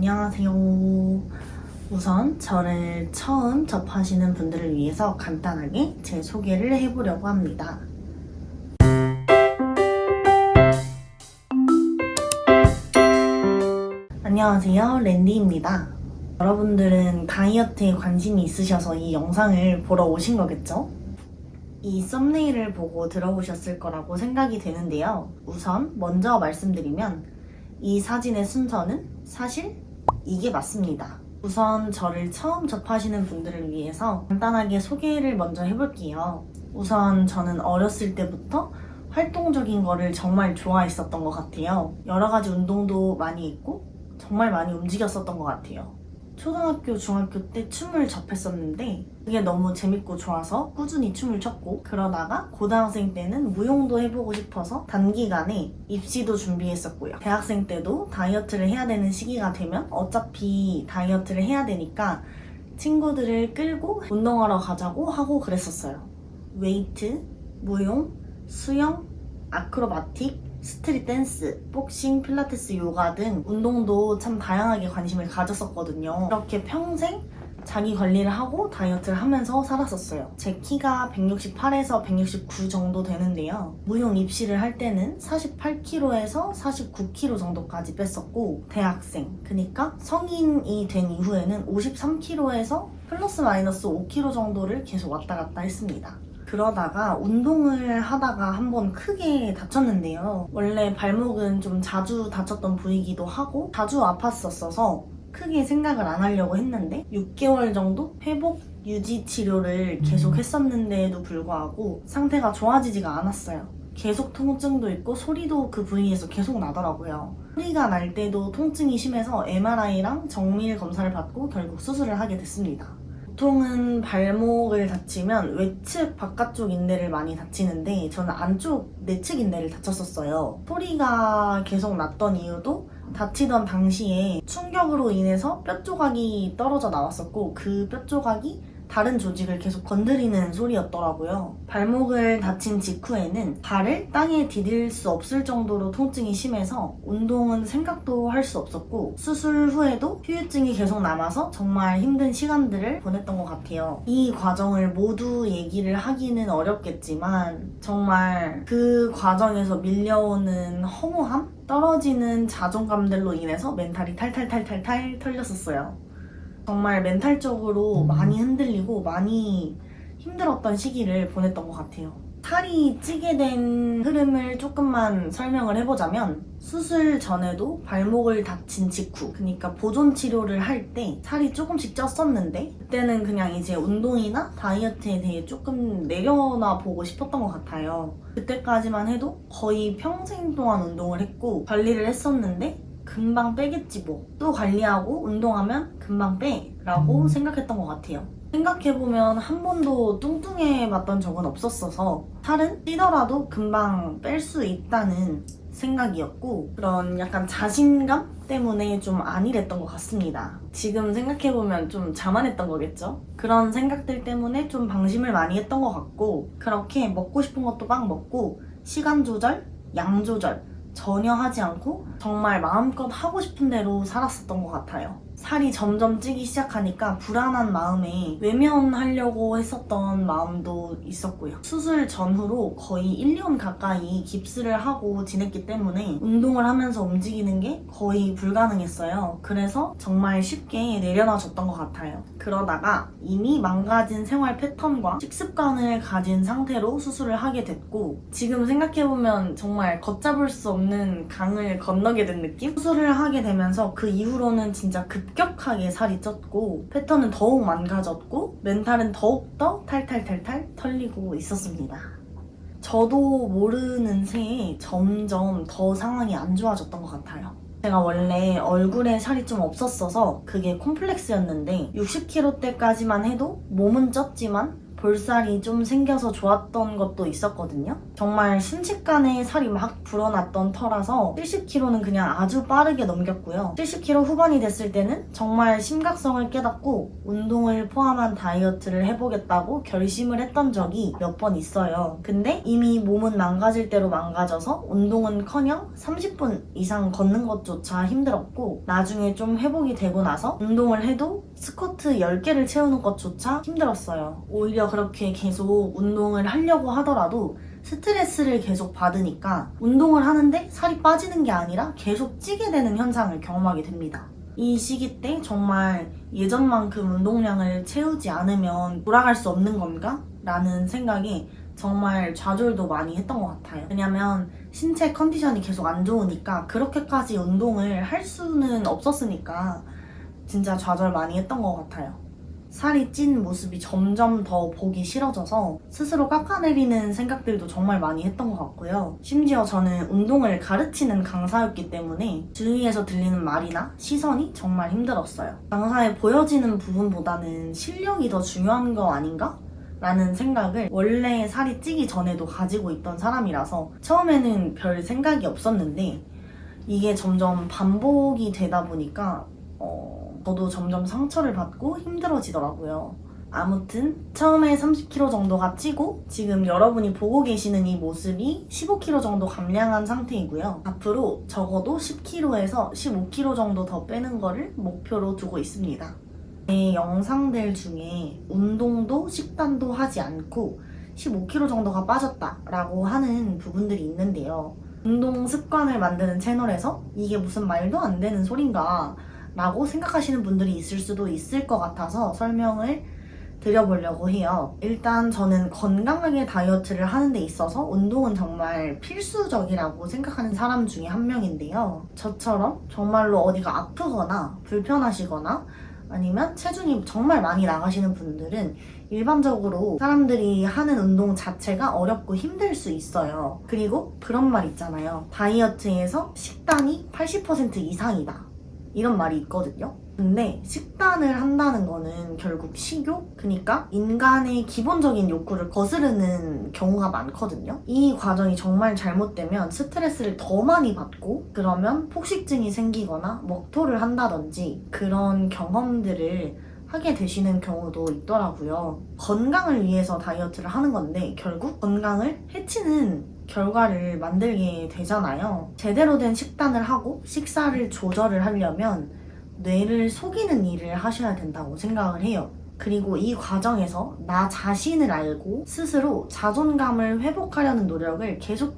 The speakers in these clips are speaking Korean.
안녕하세요. 우선 저를 처음 접하시는 분들을 위해서 간단하게 제 소개를 해보려고 합니다. 안녕하세요, 랜디입니다. 여러분들은 다이어트에 관심이 있으셔서 이 영상을 보러 오신 거겠죠? 이 썸네일을 보고 들어오셨을 거라고 생각이 되는데요. 우선 먼저 말씀드리면 이 사진의 순서는 사실 이게 맞습니다. 우선 저를 처음 접하시는 분들을 위해서 간단하게 소개를 먼저 해볼게요. 우선 저는 어렸을 때부터 활동적인 거를 정말 좋아했었던 것 같아요. 여러 가지 운동도 많이 했고 정말 많이 움직였었던 것 같아요. 초등학교, 중학교 때 춤을 접했었는데 그게 너무 재밌고 좋아서 꾸준히 춤을 췄고, 그러다가 고등학생 때는 무용도 해보고 싶어서 단기간에 입시도 준비했었고요. 대학생 때도 다이어트를 해야 되는 시기가 되면 어차피 다이어트를 해야 되니까 친구들을 끌고 운동하러 가자고 하고 그랬었어요. 웨이트, 무용, 수영, 아크로바틱, 스트릿 댄스, 복싱, 필라테스, 요가 등 운동도 참 다양하게 관심을 가졌었거든요. 이렇게 평생 자기 관리를 하고 다이어트를 하면서 살았었어요. 제 키가 168에서 169 정도 되는데요. 무용 입시를 할 때는 48kg에서 49kg 정도까지 뺐었고, 대학생, 그러니까 성인이 된 이후에는 53kg에서 플러스 마이너스 5kg 정도를 계속 왔다 갔다 했습니다. 그러다가 운동을 하다가 한번 크게 다쳤는데요. 원래 발목은 좀 자주 다쳤던 부위이기도 하고 자주 아팠었어서 크게 생각을 안 하려고 했는데 6개월 정도 회복 유지 치료를 계속 했었는데도 불구하고 상태가 좋아지지가 않았어요. 계속 통증도 있고 소리도 그 부위에서 계속 나더라고요. 소리가 날 때도 통증이 심해서 MRI랑 정밀 검사를 받고 결국 수술을 하게 됐습니다. 보통은 발목을 다치면 외측 바깥쪽 인대를 많이 다치는데 저는 안쪽 내측 인대를 다쳤었어요. 소리가 계속 났던 이유도 다치던 당시에 충격으로 인해서 뼈 조각이 떨어져 나왔었고, 그 뼈 조각이 다른 조직을 계속 건드리는 소리였더라고요. 발목을 다친 직후에는 발을 땅에 디딜 수 없을 정도로 통증이 심해서 운동은 생각도 할 수 없었고, 수술 후에도 후유증이 계속 남아서 정말 힘든 시간들을 보냈던 것 같아요. 이 과정을 모두 얘기를 하기는 어렵겠지만 정말 그 과정에서 밀려오는 허무함? 떨어지는 자존감들로 인해서 멘탈이 탈탈탈탈탈 털렸었어요. 정말 멘탈적으로 많이 흔들리고 많이 힘들었던 시기를 보냈던 것 같아요. 살이 찌게 된 흐름을 조금만 설명을 해보자면, 수술 전에도 발목을 다친 직후, 그러니까 보존 치료를 할 때 살이 조금씩 쪘었는데 그때는 그냥 이제 운동이나 다이어트에 대해 조금 내려놔 보고 싶었던 것 같아요. 그때까지만 해도 거의 평생 동안 운동을 했고 관리를 했었는데 금방 빼겠지 뭐, 또 관리하고 운동하면 금방 빼 라고 생각했던 것 같아요. 생각해보면 한 번도 뚱뚱해 봤던 적은 없었어서 살은 찌더라도 금방 뺄 수 있다는 생각이었고, 그런 약간 자신감 때문에 좀 안일했던 것 같습니다. 지금 생각해보면 좀 자만했던 거겠죠? 그런 생각들 때문에 좀 방심을 많이 했던 것 같고, 그렇게 먹고 싶은 것도 막 먹고 시간 조절, 양 조절 전혀 하지 않고 정말 마음껏 하고 싶은 대로 살았었던 것 같아요. 살이 점점 찌기 시작하니까 불안한 마음에 외면하려고 했었던 마음도 있었고요. 수술 전후로 거의 1년 가까이 깁스를 하고 지냈기 때문에 운동을 하면서 움직이는 게 거의 불가능했어요. 그래서 정말 쉽게 내려놔줬던 것 같아요. 그러다가 이미 망가진 생활 패턴과 식습관을 가진 상태로 수술을 하게 됐고, 지금 생각해보면 정말 걷잡을 수 없는 강을 건너게 된 느낌? 수술을 하게 되면서 그 이후로는 진짜 급격하게 살이 쪘고 패턴은 더욱 망가졌고 멘탈은 더욱더 탈탈탈탈 털리고 있었습니다. 저도 모르는 새에 점점 더 상황이 안 좋아졌던 것 같아요. 제가 원래 얼굴에 살이 좀 없었어서 그게 콤플렉스였는데 60kg대까지만 해도 몸은 쪘지만 볼살이 좀 생겨서 좋았던 것도 있었거든요. 정말 순식간에 살이 막 불어났던 터라서 70kg는 그냥 아주 빠르게 넘겼고요. 70kg 후반이 됐을 때는 정말 심각성을 깨닫고 운동을 포함한 다이어트를 해보겠다고 결심을 했던 적이 몇 번 있어요. 근데 이미 몸은 망가질 대로 망가져서 운동은커녕 30분 이상 걷는 것조차 힘들었고, 나중에 좀 회복이 되고 나서 운동을 해도 스쿼트 10개를 채우는 것조차 힘들었어요. 오히려 그렇게 계속 운동을 하려고 하더라도 스트레스를 계속 받으니까 운동을 하는데 살이 빠지는 게 아니라 계속 찌게 되는 현상을 경험하게 됩니다. 이 시기 때 정말 예전만큼 운동량을 채우지 않으면 돌아갈 수 없는 건가? 라는 생각에 정말 좌절도 많이 했던 것 같아요. 왜냐면 신체 컨디션이 계속 안 좋으니까 그렇게까지 운동을 할 수는 없었으니까 진짜 좌절 많이 했던 것 같아요. 살이 찐 모습이 점점 더 보기 싫어져서 스스로 깎아내리는 생각들도 정말 많이 했던 것 같고요. 심지어 저는 운동을 가르치는 강사였기 때문에 주위에서 들리는 말이나 시선이 정말 힘들었어요. 강사에 보여지는 부분보다는 실력이 더 중요한 거 아닌가? 라는 생각을 원래 살이 찌기 전에도 가지고 있던 사람이라서 처음에는 별 생각이 없었는데, 이게 점점 반복이 되다 보니까 저도 점점 상처를 받고 힘들어지더라고요. 아무튼 처음에 30kg 정도가 찌고 지금 여러분이 보고 계시는 이 모습이 15kg 정도 감량한 상태이고요. 앞으로 적어도 10kg에서 15kg 정도 더 빼는 거를 목표로 두고 있습니다. 제 영상들 중에 운동도 식단도 하지 않고 15kg 정도가 빠졌다라고 하는 부분들이 있는데요. 운동 습관을 만드는 채널에서 이게 무슨 말도 안 되는 소린가 라고 생각하시는 분들이 있을 수도 있을 것 같아서 설명을 드려보려고 해요. 일단 저는 건강하게 다이어트를 하는 데 있어서 운동은 정말 필수적이라고 생각하는 사람 중에 한 명인데요. 저처럼 정말로 어디가 아프거나 불편하시거나 아니면 체중이 정말 많이 나가시는 분들은 일반적으로 사람들이 하는 운동 자체가 어렵고 힘들 수 있어요. 그리고 그런 말 있잖아요. 다이어트에서 식단이 80% 이상이다. 이런 말이 있거든요. 근데 식단을 한다는 거는 결국 식욕? 그러니까 인간의 기본적인 욕구를 거스르는 경우가 많거든요. 이 과정이 정말 잘못되면 스트레스를 더 많이 받고, 그러면 폭식증이 생기거나 먹토를 한다든지 그런 경험들을 하게 되시는 경우도 있더라고요. 건강을 위해서 다이어트를 하는 건데 결국 건강을 해치는 결과를 만들게 되잖아요. 제대로 된 식단을 하고 식사를 조절을 하려면 뇌를 속이는 일을 하셔야 된다고 생각을 해요. 그리고 이 과정에서 나 자신을 알고 스스로 자존감을 회복하려는 노력을 계속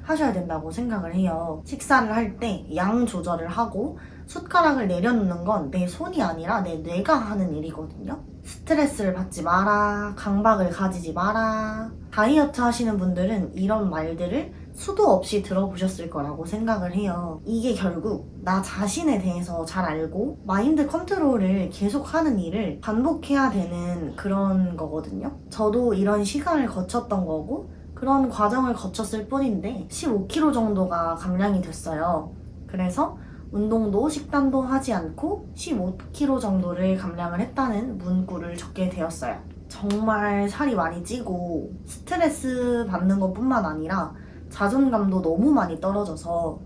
하셔야 된다고 생각을 해요. 식사를 할 때 양 조절을 하고 숟가락을 내려놓는 건 내 손이 아니라 내 뇌가 하는 일이거든요. 스트레스를 받지 마라, 강박을 가지지 마라. 다이어트 하시는 분들은 이런 말들을 수도 없이 들어보셨을 거라고 생각을 해요. 이게 결국 나 자신에 대해서 잘 알고 마인드 컨트롤을 계속하는 일을 반복해야 되는 그런 거거든요. 저도 이런 시간을 거쳤던 거고 그런 과정을 거쳤을 뿐인데 15kg 정도가 감량이 됐어요. 그래서 운동도 식단도 하지 않고 15kg 정도를 감량을 했다는 문구를 적게 되었어요. 정말 살이 많이 찌고 스트레스 받는 것뿐만 아니라 자존감도 너무 많이 떨어져서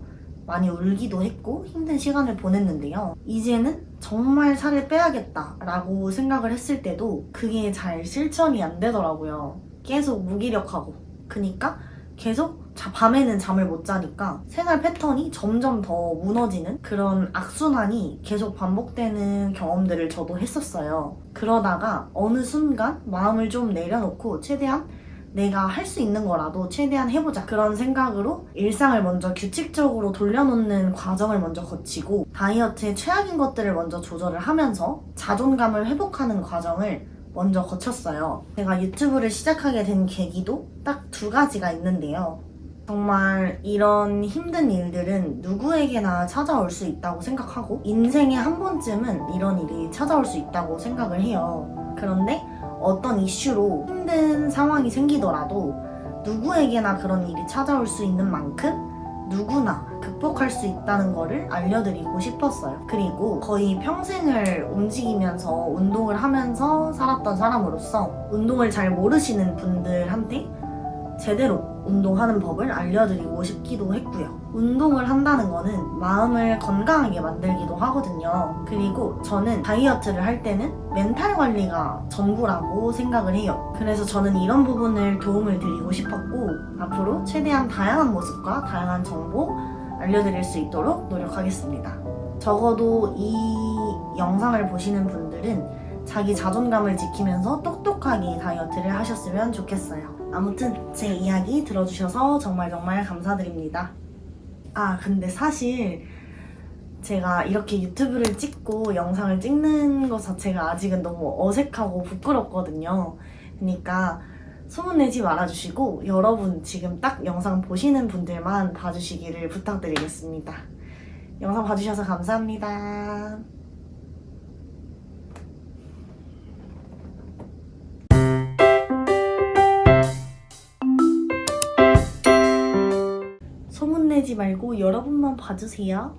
많이 울기도 했고 힘든 시간을 보냈는데요. 이제는 정말 살을 빼야겠다라고 생각을 했을 때도 그게 잘 실천이 안 되더라고요. 계속 무기력하고. 그니까 계속 밤에는 잠을 못 자니까 생활 패턴이 점점 더 무너지는 그런 악순환이 계속 반복되는 경험들을 저도 했었어요. 그러다가 어느 순간 마음을 좀 내려놓고 최대한 내가 할 수 있는 거라도 최대한 해보자, 그런 생각으로 일상을 먼저 규칙적으로 돌려놓는 과정을 먼저 거치고 다이어트의 최악인 것들을 먼저 조절을 하면서 자존감을 회복하는 과정을 먼저 거쳤어요. 제가 유튜브를 시작하게 된 계기도 딱 2가지가 있는데요. 정말 이런 힘든 일들은 누구에게나 찾아올 수 있다고 생각하고 인생에 한 번쯤은 이런 일이 찾아올 수 있다고 생각을 해요. 그런데 어떤 이슈로 힘든 상황이 생기더라도 누구에게나 그런 일이 찾아올 수 있는 만큼 누구나 극복할 수 있다는 거를 알려드리고 싶었어요. 그리고 거의 평생을 움직이면서 운동을 하면서 살았던 사람으로서 운동을 잘 모르시는 분들한테 제대로 운동하는 법을 알려드리고 싶기도 했고요. 운동을 한다는 거는 마음을 건강하게 만들기도 하거든요. 그리고 저는 다이어트를 할 때는 멘탈 관리가 전부라고 생각을 해요. 그래서 저는 이런 부분을 도움을 드리고 싶었고 앞으로 최대한 다양한 모습과 다양한 정보 알려드릴 수 있도록 노력하겠습니다. 적어도 이 영상을 보시는 분들은 자기 자존감을 지키면서 똑똑하게 다이어트를 하셨으면 좋겠어요. 아무튼 제 이야기 들어주셔서 정말 감사드립니다. 근데 사실 제가 이렇게 유튜브를 찍고 영상을 찍는 것 자체가 아직은 너무 어색하고 부끄럽거든요. 그러니까 소문내지 말아주시고 여러분 지금 딱 영상 보시는 분들만 봐주시기를 부탁드리겠습니다. 영상 봐주셔서 감사합니다. 소문내지 말고 여러분만 봐주세요.